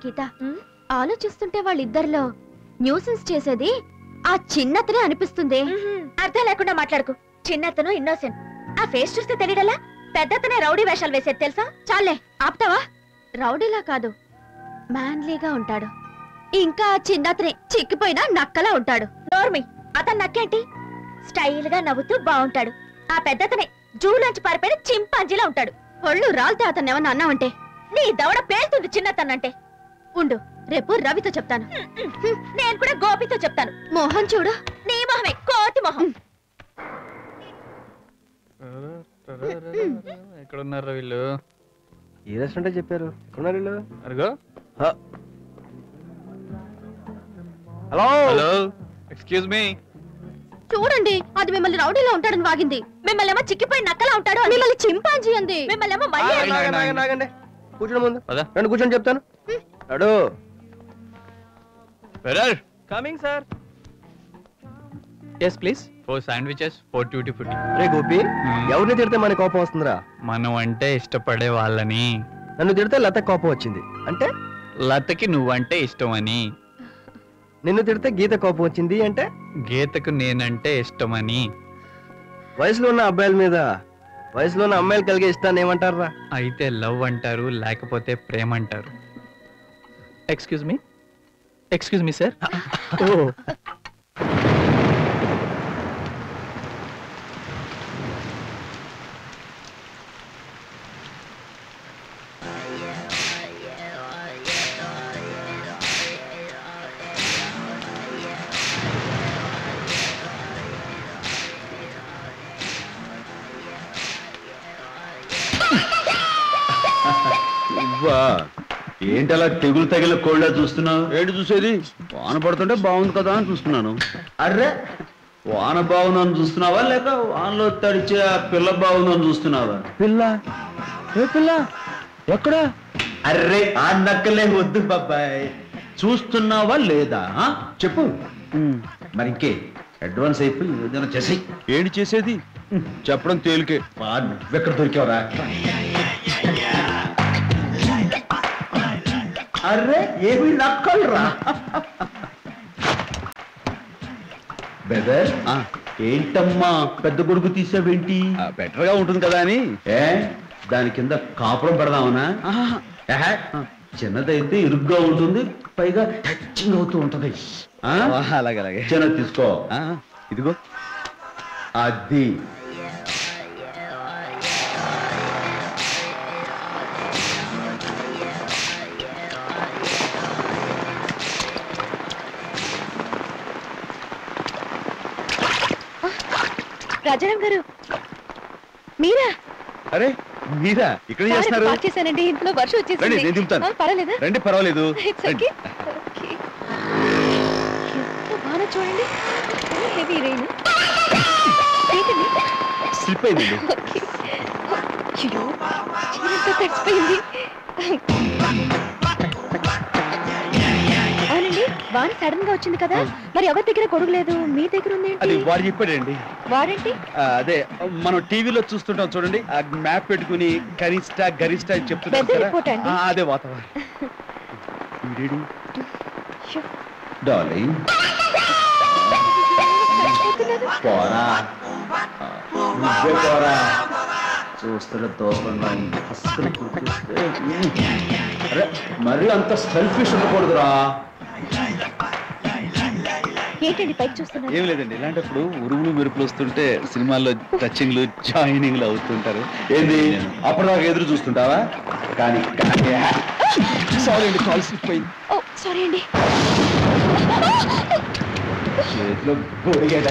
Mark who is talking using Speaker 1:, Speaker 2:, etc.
Speaker 1: గీత ఆలోచిస్తుంటే వాళ్ళిద్దరిలో న్యూసెన్స్ చేసేది ఆ చిన్నతనే అనిపిస్తుంది.
Speaker 2: అర్థం లేకుండా మాట్లాడుకు. చిన్నతను ఇన్నోసెంట్. ఆ ఫేస్ చూస్తే తెలియడలా పెద్దతనే రౌడీ వేషాలు వేసేది తెలుసా?
Speaker 1: చాలే ఆపుతావా? రౌడీలా కాదు, మ్యాన్లీగా ఉంటాడు. ఇంకా చిన్నతనే చిక్కిపోయినా నక్కలా ఉంటాడు.
Speaker 2: నోర్మి, అతను నక్కేంటి? స్టైల్ గా నవ్వుతూ బాగుంటాడు. ఆ పెద్దతనే జూలోంచి పారిపోయిన చింపాంజీలా ఉంటాడు.
Speaker 1: ఒళ్ళు రాలితే అతను ఏమన్నా అన్నావంటే
Speaker 2: నీ దవడ పేలుతుంది చిన్నతనంటే.
Speaker 1: ఉండు, రేపు రవితో చెప్తాను.
Speaker 2: నేను కూడా గోపితో చెప్తాను.
Speaker 1: మోహన్ చూడు,
Speaker 2: నీ మొహమే కోతి మొహం.
Speaker 3: ఎక్కడున్నారు వీళ్ళు?
Speaker 4: ఏ రెస్టారెంట్ చెప్పారు? ఎక్కడున్నారు వీళ్ళు?
Speaker 3: అరుగో.
Speaker 4: Hello
Speaker 3: hello, excuse me.
Speaker 1: చూడండి, అది మిమ్మల్ని రౌడీలో ఉంటాడని వాగింది.
Speaker 2: మిమ్మల్ని ఏమో చిక్కిపోయి నక్కలా ఉంటాడు.
Speaker 1: మిమ్మల్ని చింపాంజీ అంది.
Speaker 2: మిమ్మల్ని ఏమో మళ్ళీ
Speaker 4: ఆగండి, కూర్చోండి ముందు.
Speaker 3: పద.
Speaker 4: రండి కూర్చొని చెప్తాను. అడు
Speaker 3: coming sir.
Speaker 5: Yes please.
Speaker 3: 4 sandwiches, 4 tutti frutti.
Speaker 4: రే గోపి, ఎవరిని తిడితే మన కోపం వస్తుందిరా?
Speaker 3: మనం అంటే ఇష్టపడే వాళ్ళని.
Speaker 4: నన్ను తిడితే లత కోపం వచ్చింది అంటే
Speaker 3: లతకి నువ్వంటే ఇష్టం అని.
Speaker 4: నిన్ను తిడితే గీత కోపం వచ్చింది అంటే
Speaker 3: గీతకు నేనంటే ఇష్టమని.
Speaker 4: వయసులో ఉన్న అబ్బాయిల మీద వయసులో ఉన్న అమ్మాయిలు కలిగే ఇష్టాన్ని ఏమంటారా?
Speaker 3: అయితే లవ్ అంటారు, లేకపోతే ప్రేమ అంటారు.
Speaker 5: Excuse me sir.
Speaker 6: ఏంటలా తెగులు తగిల కోళ్ళ చూస్తున్నావు? ఏంటి చూసేది? వాన పడుతుంటే బాగుంది కదా అని చూస్తున్నాను. అర్రే, వాన బాగుందని చూస్తున్నావా లేక వానలో తడిచే ఆ పిల్ల బాగుందని చూస్తున్నావా? పిల్ల? ఏ పిల్ల? ఎక్కడ? అర్రే, ఆ నక్కలే వద్దు బాబాయ్. చూస్తున్నావా లేదా చెప్పు. మరి ఇంకే అడ్వాన్స్ అయిపోయి ఏదైనా చేసి. ఏంటి చేసేది? చెప్పడం తేలికే. నువ్వెక్కడ దొరికావరా? అర్రే, ఏమి నక్కలరా? బెదర్, ఏంటమ్మా పెద్ద గొడుగు తీసావేంటి? బెటర్ గా ఉంటుంది కదా అని. దాని కింద కాపురం పెడదామనా? చిన్నదైతే ఇరుగ్గా ఉంటుంది, పైగా టచింగ్ అవుతూ ఉంటది.
Speaker 4: అలాగే అలాగే.
Speaker 6: చిన్నది తీసుకో. ఇదిగో అది.
Speaker 2: రాజారాం గారు, మీరా?
Speaker 6: అరే మీరా ఇక్కడ చేస్తున్నారు?
Speaker 2: చేశానండి, ఇంట్లో వర్షం వచ్చేసింది.
Speaker 6: నేను దింపుతాను.
Speaker 2: పర్వాలేదా?
Speaker 6: రండి, పర్వాలేదు.
Speaker 2: బాగా చూడండి, హెవీ రెయిన్.
Speaker 6: స్లిప్ అయిందండి.
Speaker 2: చీరంతా తడిసిపోయింది. అవునండి, వాన సడన్ గా వచ్చింది కదా, మరి ఎవరి దగ్గర గొడుగు లేదు, మీ దగ్గర ఉంది?
Speaker 6: అది వాడు చెప్పాడండి.
Speaker 2: వాడండి?
Speaker 6: అదే మనం టీవీలో చూస్తుంటాం చూడండి, ఆ మ్యాప్ పెట్టుకుని కనిష్ట గరిష్ట అని చెప్తుంటాం. అదే వాతావరణం. డార్లింగ్, పోరా పోరా, చూస్తుంటే దోపంగా అరే మరి అంత సెల్ఫిష్ ఉండకూడదురా.
Speaker 2: ఏంటండి పైకి చూస్తున్నారు?
Speaker 6: ఏం లేదండి, ఇలాంటప్పుడు ఉరుములు మెరుపులు వస్తుంటే సినిమాల్లో టచింగ్లు జాయినింగ్లు అవుతుంటారు. ఏంది అప్పటిదాకా ఎదురు చూస్తుంటావా? కానీ సారీ అండి, కాల్ స్లిప్ అయింది.
Speaker 2: ఓ సారీ అండి.
Speaker 6: చేతిలో గోడిగేట.